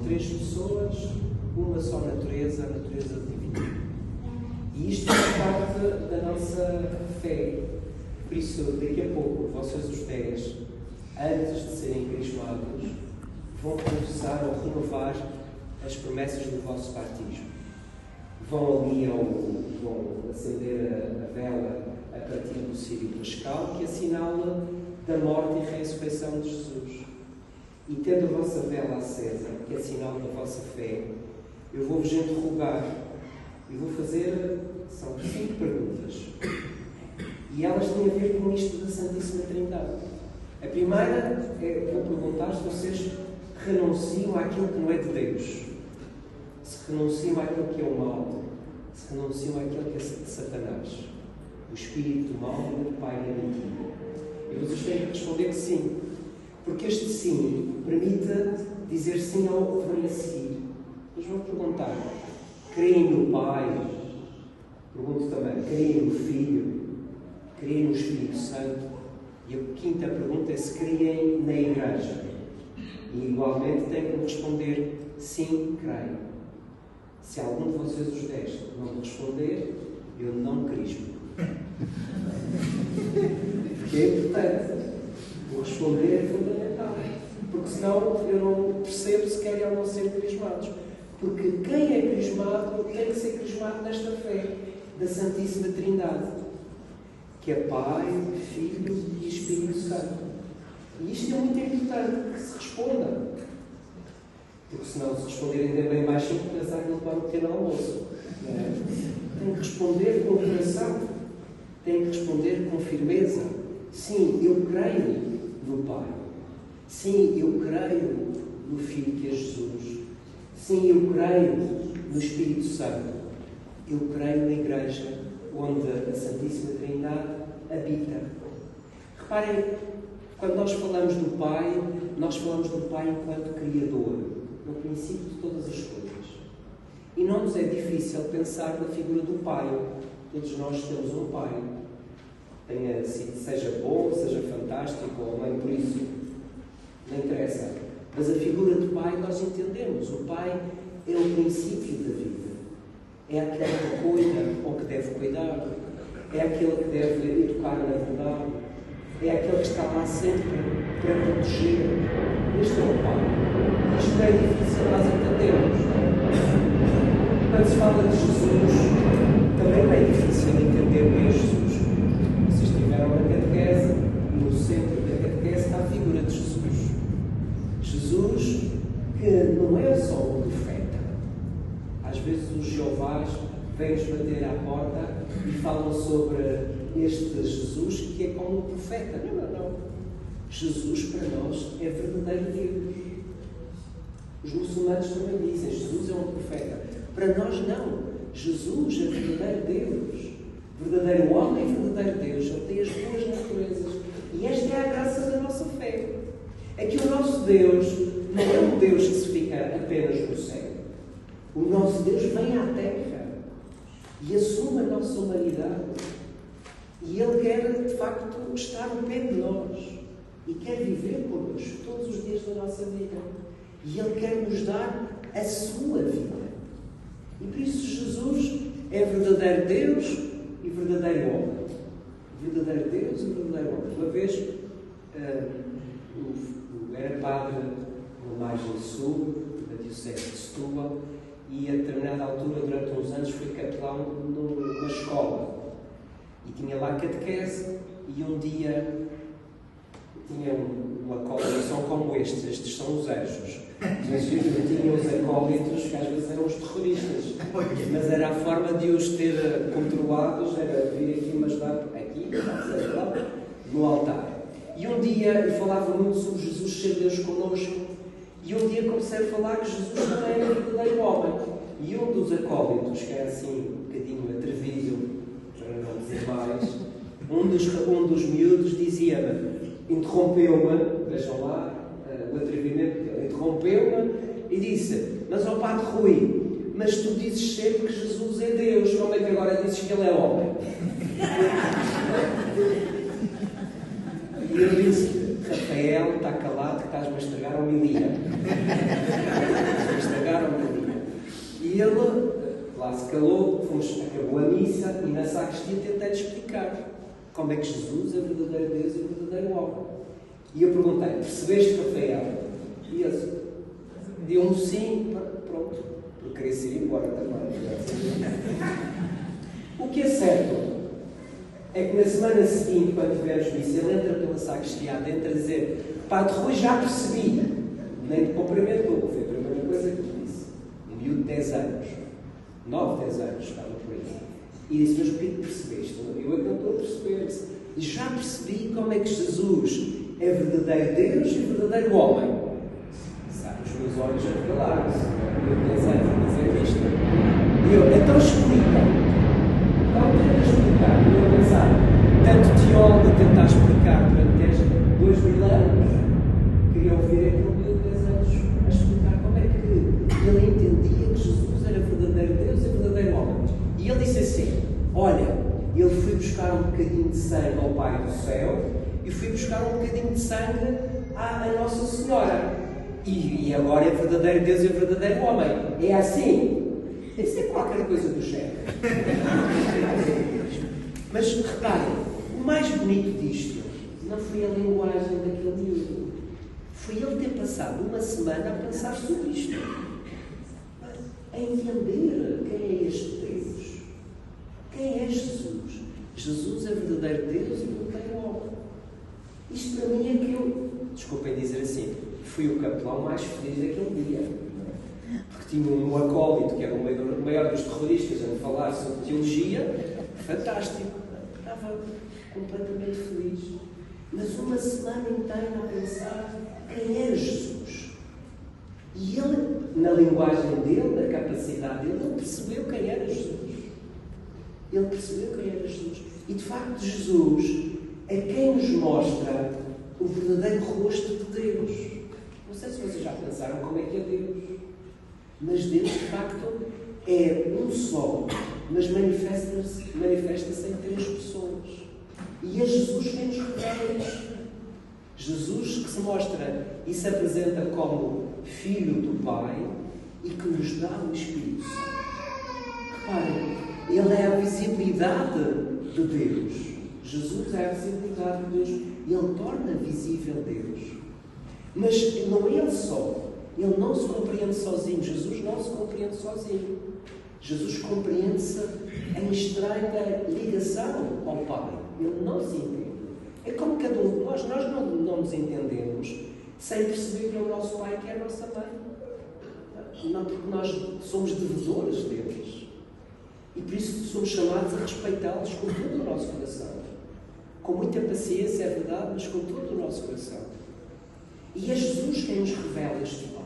três pessoas, uma só natureza, a natureza divina. E isto é parte da nossa fé. Por isso, daqui a pouco, vocês os 10, antes de serem crismados, vão confessar ou renovar as promessas do vosso batismo. Vão ali vão acender a vela a partir do círio pascal, que assinala da morte e ressurreição de Jesus. E tendo a vossa vela acesa, que é sinal da vossa fé, eu vou-vos interrogar e vou fazer, são 5 perguntas. E elas têm a ver com isto da Santíssima Trindade. A primeira é, vou perguntar se vocês renunciam àquilo que não é de Deus. Se renunciam àquilo que é o mal. Se renunciam àquilo que é de Satanás. O espírito do mal e do pai da mentira. E vocês têm que responder que sim. Porque este sim permite dizer sim ao que vem a seguir. Mas vão perguntar, creem no Pai? Pergunto também, creem no Filho? Creem no Espírito Santo? E a quinta pergunta é se creem na Igreja. E igualmente têm que responder, sim, creio. Se algum de vocês os 10 não responder, eu não crismo. Porque é importante. O responder é fundamental. Porque senão eu não percebo se querem ou não ser crismados. Porque quem é crismado tem que ser crismado nesta fé da Santíssima Trindade, que é Pai, Filho e Espírito Santo. E isto é muito importante que se responda. Porque senão, se responderem bem baixinho, pensar que ele vai meter no almoço. Tem que responder com o coração. Tem que responder com firmeza. Sim, eu creio no Pai. Sim, eu creio no Filho que é Jesus. Sim, eu creio no Espírito Santo. Eu creio na Igreja, onde a Santíssima Trindade habita. Reparem, quando nós falamos do Pai, nós falamos do Pai enquanto Criador, no princípio de todas as coisas. E não nos é difícil pensar na figura do Pai. Todos nós temos um Pai. Seja bom, seja fantástico, ou nem por isso, não interessa. Mas a figura do Pai nós entendemos. O Pai é o princípio da vida. É aquele que cuida ou que deve cuidar. É aquele que deve educar na verdade. É aquele que está lá sempre para proteger. Este é o Pai. Isto é difícil nós entendermos. Quando se fala de Jesus, também é difícil entender quem é Jesus. Vocês tiveram na catequese, no centro da catequese está a figura de Jesus. Jesus, que não é só um profeta. Às vezes os Jeovás vêm-nos bater à porta e falam sobre este Jesus que é como um profeta. Não. Jesus para nós é verdadeiro Deus. Os muçulmanos também dizem, Jesus é um profeta. Para nós não. Jesus é verdadeiro Deus. Verdadeiro homem e verdadeiro Deus. Ele tem as duas naturezas. E esta é a graça da nossa fé. É que o nosso Deus não é um Deus que se fica apenas no céu. O nosso Deus vem à terra e assume a nossa humanidade. E Ele quer, de facto, estar ao pé de nós. E quer viver connosco todos os dias da nossa vida. E Ele quer nos dar a sua vida. E por isso Jesus é verdadeiro Deus e verdadeiro homem. Verdadeiro Deus e verdadeiro homem. Uma vez, era padre no Margem Sul, da Diocese de Setúbal, e a determinada altura, durante uns anos, fui capelão numa escola. E tinha lá catequese, e um dia tinha uma colaboração como estes são os anjos. Mas tinha os acólitos, que às vezes eram os terroristas. Mas era a forma de os ter controlados, era vir aqui me ajudar aqui, no altar. E um dia eu falava muito sobre Jesus ser Deus connosco, e um dia comecei a falar que Jesus também era verdadeiro homem. E um dos acólitos, que era assim um bocadinho atrevido, para não dizer mais, um dos miúdos dizia-me, interrompeu-me, vejam lá o atrevimento dele, interrompeu-me e disse, mas ó Padre Rui, mas tu dizes sempre que Jesus é Deus, como é que agora dizes que Ele é homem? E eu disse, Rafael, está calado que estás-me a estragar a homilia. E ele lá se calou, acabou a missa e na sacristia tentei-lhe explicar como é que Jesus é verdadeiro Deus e verdadeiro homem. E eu perguntei, percebeste, Rafael? E ele deu um sim, pronto, porque queria ir embora também. O que é certo é que na semana seguinte, quando tivermos missa, ele entra pela sacristia dentro a dizer: Padre Rui, já percebi. Nem de cumprimentou, foi a primeira coisa que ele disse. Um miúdo de 10 anos, 9, 10 anos, estava por aí. E disse: mas o que é que percebeste? Eu é que não estou a perceber. Já percebi como é que Jesus é verdadeiro Deus e verdadeiro homem. Sabe, os meus olhos já regalaram-se. Eu tenho 10 anos a dizer isto. E eu, então explica. Então tenta explicar. E eu a pensar, tanto teólogo a tentar explicar durante 2.000 anos, queria ouvir aquele meu de 10 anos a explicar como é que ele entendia que Jesus era verdadeiro Deus e verdadeiro homem. E ele disse assim: olha, eu fui buscar um bocadinho de sangue ao Pai do céu e fui buscar um bocadinho de sangue à Nossa Senhora. E agora é verdadeiro Deus e verdadeiro homem. É assim. Isso é qualquer coisa do género. Mas reparem, o mais bonito disto não foi a linguagem daquele miúdo. Foi ele ter passado uma semana a pensar sobre isto. A entender quem é este Deus. Quem é Jesus? Jesus é verdadeiro Deus e verdadeiro homem. Isto para mim é que eu, desculpem dizer assim, fui o capelão mais feliz daquele dia. Porque tinha um acólito que era o maior dos terroristas a me falar sobre teologia, fantástico. Estava completamente feliz. Mas uma semana inteira a pensar quem era Jesus. E ele, na linguagem dele, na capacidade dele, ele percebeu quem era Jesus. Ele percebeu quem era Jesus. E de facto Jesus é quem nos mostra o verdadeiro rosto de Deus. Não sei se vocês já pensaram como é que é Deus. Mas Deus, de facto, é um só, mas manifesta-se em 3 pessoas. E é Jesus quem nos revela isto. Jesus que se mostra e se apresenta como Filho do Pai e que nos dá o Espírito Santo. Reparem, Ele é a visibilidade de Deus. Jesus é a visibilidade de Deus. Ele torna visível Deus. Mas não é Ele só. Ele não se compreende sozinho. Jesus não se compreende sozinho. Jesus compreende-se em estreita ligação ao Pai. Ele não se entende. É como cada um de nós. Nós não nos entendemos sem perceber que é o nosso Pai, que é a nossa mãe. Não, porque nós somos devedores deles. E por isso somos chamados a respeitá-los com todo o nosso coração. Com muita paciência, é verdade, mas com todo o nosso coração. E é Jesus quem nos revela este Pai.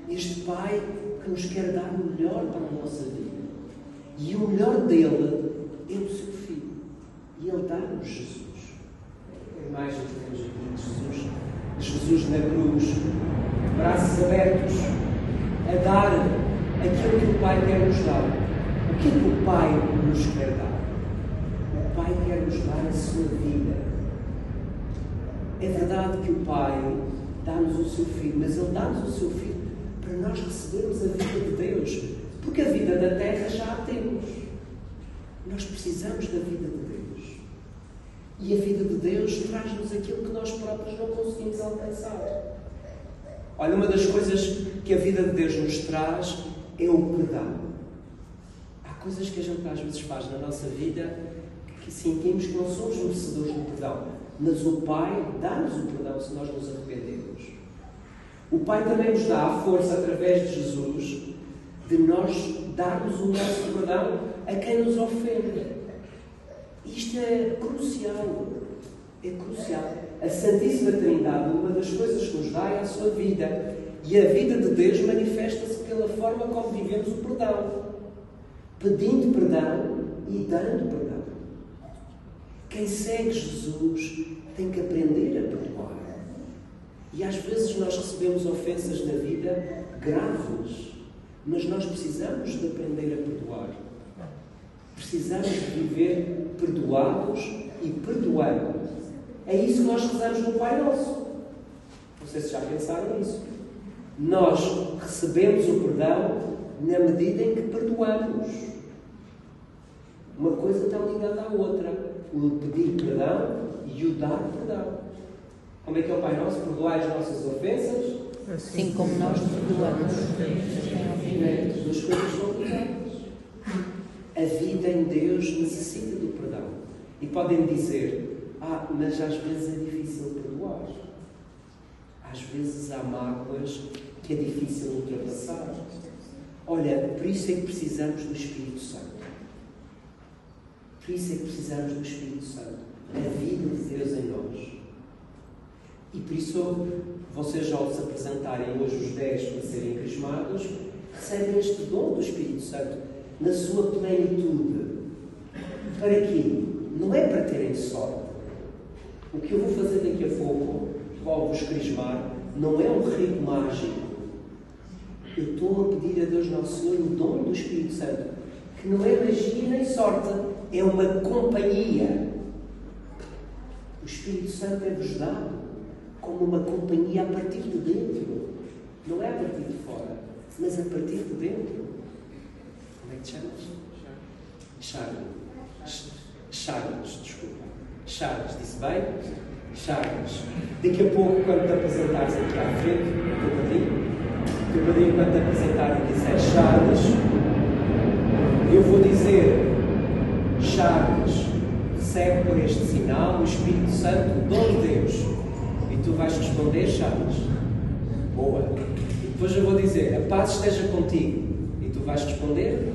Este Pai que nos quer dar o melhor para a nossa vida. E o melhor dele é o seu Filho. E Ele dá-nos Jesus. A imagem que temos aqui de Jesus na cruz, braços abertos, a dar aquilo que o Pai quer nos dar. O que é que o Pai nos quer dar? O Pai quer nos dar a sua vida. É verdade que o Pai dá-nos o seu Filho, mas Ele dá-nos o seu Filho para nós recebermos a vida de Deus. Porque a vida da terra já a temos. Nós precisamos da vida de Deus. E a vida de Deus traz-nos aquilo que nós próprios não conseguimos alcançar. Olha, uma das coisas que a vida de Deus nos traz é o perdão. Há coisas que a gente às vezes faz na nossa vida que sentimos que não somos merecedores do perdão. Mas o Pai dá-nos o perdão se nós nos arrependemos. O Pai também nos dá a força, através de Jesus, de nós darmos o nosso perdão a quem nos ofende. Isto é crucial. É crucial. A Santíssima Trindade, uma das coisas que nos dá é a sua vida. E a vida de Deus manifesta-se pela forma como vivemos o perdão. Pedindo perdão e dando perdão. Quem segue Jesus tem que aprender a perdoar. E às vezes nós recebemos ofensas na vida graves, mas nós precisamos de aprender a perdoar. Precisamos de viver perdoados e perdoando. É isso que nós rezamos no Pai Nosso. Não sei se já pensaram nisso. Nós recebemos o perdão na medida em que perdoamos. Uma coisa está ligada à outra. O pedir perdão e o dar perdão. Como é que é o Pai Nosso? Perdoai as nossas ofensas, assim como nós perdoamos. As duas coisas são ligadas. A vida em Deus necessita do perdão. E podem dizer, mas às vezes é difícil perdoar. Às vezes há mágoas que é difícil ultrapassar. Olha, por isso é que precisamos do Espírito Santo. Por isso é que precisamos do Espírito Santo. A vida de Deus em nós. E por isso, vocês ao se apresentarem hoje os 10 para serem crismados, recebem este dom do Espírito Santo na sua plenitude. Para quê? Não é para terem sorte. O que eu vou fazer daqui a pouco, ao vos crismar, não é um rito mágico. Eu estou a pedir a Deus Nosso Senhor o dom do Espírito Santo, que não é magia nem sorte, é uma companhia. O Espírito Santo é-vos dado como uma companhia a partir de dentro. Não é a partir de fora, mas a partir de dentro. Como é que te chamas? Charles, desculpa. Charles, disse bem? Charles. Daqui a pouco, quando te apresentares aqui à frente, o teu padrinho, quando te apresentar e disser Charles, eu vou dizer Charles, recebe por este sinal o Espírito Santo, o dom de Deus. E tu vais responder Charles. Boa. E depois eu vou dizer, a paz esteja contigo. E tu vais responder,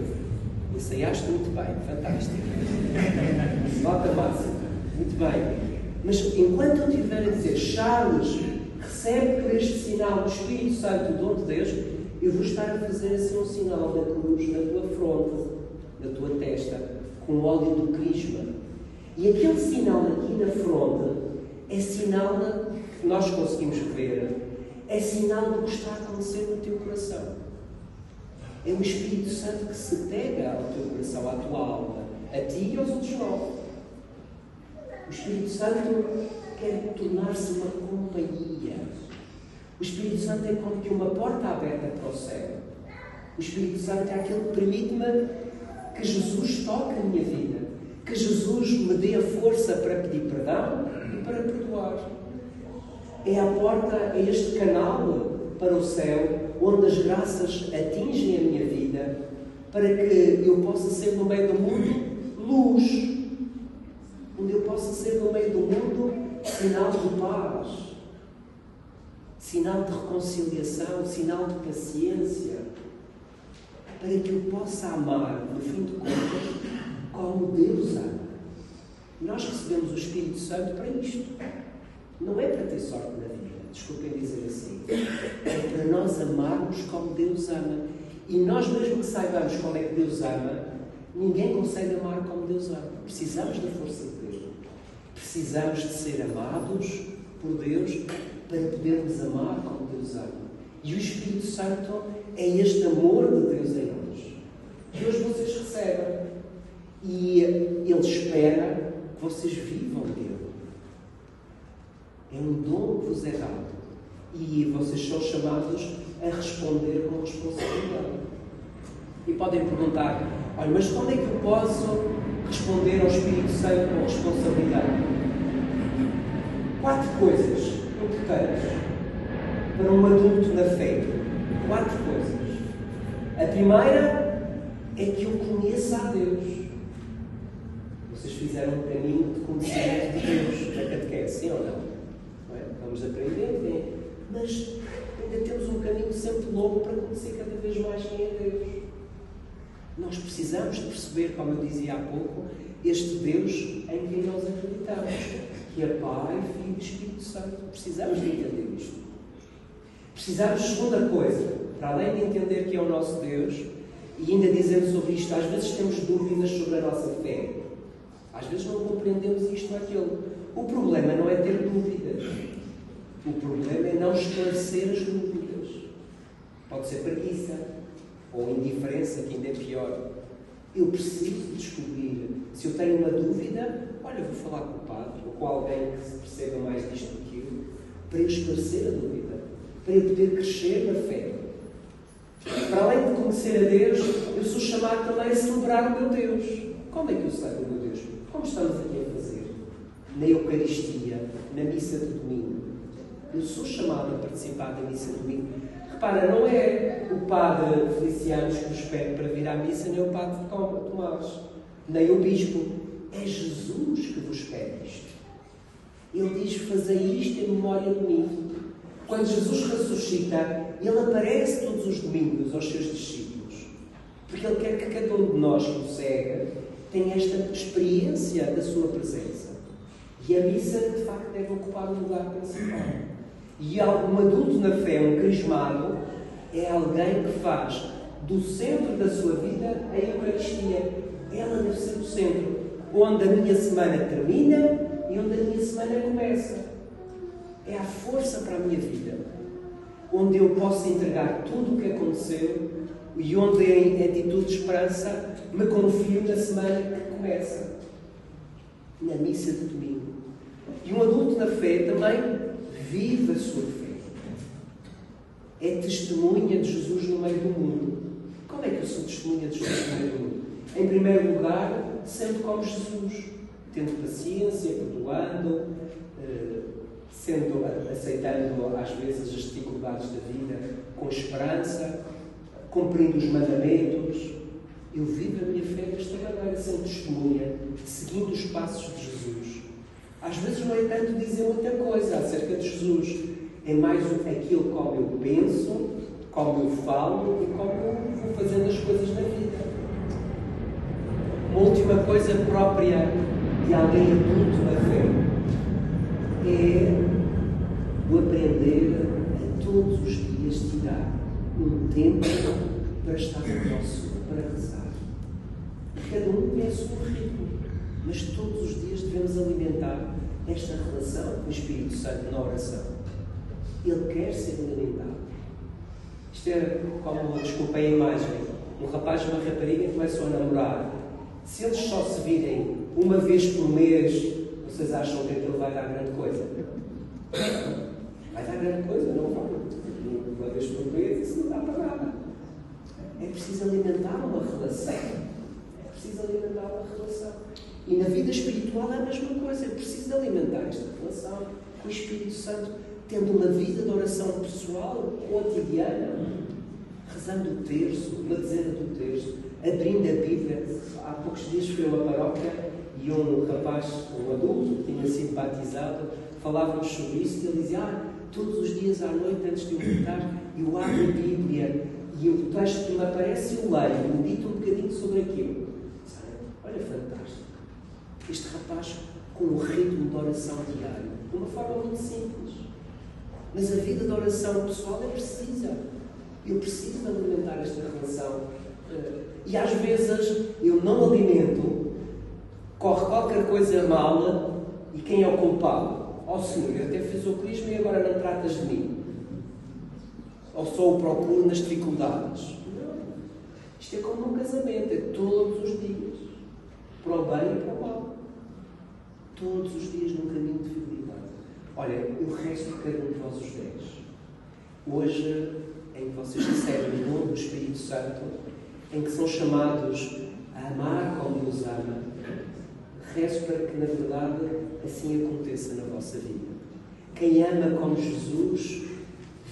ensaiaste muito bem, fantástico. Nota máxima. Muito bem. Mas enquanto eu estiver a dizer Charles, recebe por este sinal o Espírito Santo, o dom de Deus, eu vou estar a fazer assim um sinal da cruz na tua fronte, na tua testa, com o óleo do crisma. E aquele sinal aqui na fronte é sinal que nós conseguimos ver, é sinal do que está a acontecer no teu coração. É o Espírito Santo que se pega ao teu coração, à tua alma, a ti e aos outros 9. O Espírito Santo quer tornar-se uma companhia. O Espírito Santo é como que uma porta aberta para o céu. O Espírito Santo é aquele que permite-me que Jesus toque a minha vida, que Jesus me dê a força para pedir perdão e para perdoar. É a porta, é este canal para o céu, onde as graças atingem a minha vida, para que eu possa ser no meio do mundo luz, onde eu possa ser no meio do mundo sinal de paz, sinal de reconciliação, sinal de paciência, para que eu possa amar, no fim de contas, como Deus ama. Nós recebemos o Espírito Santo para isto. Não é para ter sorte na vida, desculpem dizer assim. É para nós amarmos como Deus ama. E nós mesmo que saibamos como é que Deus ama, ninguém consegue amar como Deus ama. Precisamos da força de Deus. Precisamos de ser amados por Deus para podermos amar como Deus ama. E o Espírito Santo é este amor de Deus em nós, que hoje vocês recebem. E Ele espera que vocês vivam dele. É um dom que vos é dado. E vocês são chamados a responder com responsabilidade. E podem perguntar, olha, mas como é que eu posso responder ao Espírito Santo com responsabilidade? 4 coisas importantes para um adulto na fé. 4 coisas. A primeira é que eu conheça a Deus. Vocês fizeram um caminho de conhecimento de Deus na catequese, sim ou não? Não é? Vamos aprendendo, mas ainda temos um caminho sempre longo para conhecer cada vez mais quem é Deus. Nós precisamos de perceber, como eu dizia há pouco, este Deus em quem nós acreditamos, que é Pai, Filho e Espírito Santo. Precisamos de entender isto. Precisamos, segunda coisa, para além de entender que é o nosso Deus, e ainda dizendo sobre isto, às vezes temos dúvidas sobre a nossa fé. Às vezes não compreendemos isto ou aquilo. O problema não é ter dúvidas. O problema é não esclarecer as dúvidas. Pode ser preguiça ou indiferença, que ainda é pior. Eu preciso descobrir. Se eu tenho uma dúvida, olha, vou falar com o padre ou com alguém que se perceba mais disto do que eu, para eu esclarecer a dúvida, para eu poder crescer na fé. Para além de conhecer obedecer a Deus, eu sou chamado também a celebrar o meu Deus. Como é que eu celebro o meu Deus? Como estamos aqui a fazer? Na Eucaristia, na missa de domingo. Eu sou chamado a participar da missa de domingo. Repara, não é o padre Feliciano que nos pede para vir à missa, nem o padre Tomás, nem o bispo. É Jesus que vos pede isto. Ele diz: fazei isto em memória de mim. Quando Jesus ressuscita, Ele aparece todos os domingos aos seus discípulos. Porque Ele quer que cada um de nós que o segue tenha esta experiência da sua presença. E a missa, de facto, deve ocupar o lugar principal. E um adulto na fé, um crismado, é alguém que faz do centro da sua vida a Eucaristia. Ela deve ser o centro, onde a minha semana termina e onde a minha semana começa. É a força para a minha vida, onde eu posso entregar tudo o que aconteceu e onde, em atitude de esperança, me confio na semana que começa, na missa de domingo. E um adulto na fé também vive a sua fé. É testemunha de Jesus no meio do mundo. Como é que eu sou testemunha de Jesus no meio do mundo? Em primeiro lugar, sendo como Jesus, tendo paciência, perdoando, aceitando às vezes as dificuldades da vida com esperança, cumprindo os mandamentos. Eu vivo a minha fé desta maneira, sendo testemunha, seguindo os passos de Jesus. Às vezes não é tanto dizer muita coisa acerca de Jesus, é mais aquilo como eu penso, como eu falo e como eu vou fazendo as coisas na vida. Uma última coisa própria de alguém adulto na fé é o aprender a todos os dias tirar um tempo para estar com o nosso, para rezar. Cada um tem o seu ritmo, mas todos os dias devemos alimentar esta relação com o Espírito Santo na oração. Ele quer ser alimentado. Isto é como, desculpem a imagem, um rapaz e uma rapariga começam a namorar. Se eles só se virem uma vez por mês, vocês acham que aquilo vai dar grande coisa? Vai dar grande coisa? Não vai. Uma vez por mês, isso não dá para nada. É preciso alimentar uma relação. É preciso alimentar uma relação. E na vida espiritual é a mesma coisa. É preciso alimentar esta relação com o Espírito Santo, tendo uma vida de oração pessoal, cotidiana, rezando o terço, uma dezena do terço, abrindo a Bíblia. Há poucos dias fui a uma paróquia e um rapaz, um adulto, que tinha sido batizado, falávamos sobre isso e ele dizia: todos os dias à noite, antes de eu meditar, eu abro a Bíblia e o texto que me aparece eu leio, medito um bocadinho sobre aquilo. Olha, fantástico. Este rapaz com um ritmo de oração diário, de uma forma muito simples. Mas a vida de oração pessoal é precisa. Eu preciso alimentar esta relação. E às vezes eu não alimento, corre qualquer coisa mal e quem é o culpado? Ó Senhor, eu até fiz o crisma e agora não tratas de mim. Ou só o procuro nas dificuldades. Não. Isto é como um casamento, é todos os dias. Para o bem e para o mal. Todos os dias num caminho de fidelidade. Olha, eu rezo por cada um de vós os 10. Hoje, em que vocês recebem o dom do Espírito Santo, em que são chamados a amar como Deus ama, rezo para que, na verdade, assim aconteça na vossa vida. Quem ama como Jesus,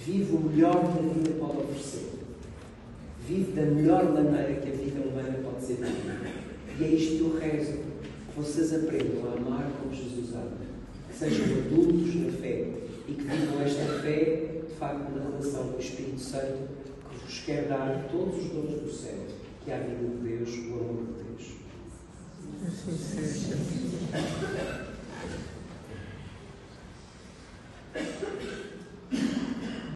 vive o melhor que a vida pode oferecer. Vive da melhor maneira que a vida humana pode ser vivida. E é isto que eu rezo, que vocês aprendam a amar como Jesus ama. Que sejam adultos na fé e que vivam esta fé, de facto, na relação com o Espírito Santo, que vos quer dar todos os dons do céu, que é a vida de Deus, o amor de Deus. Assim seja.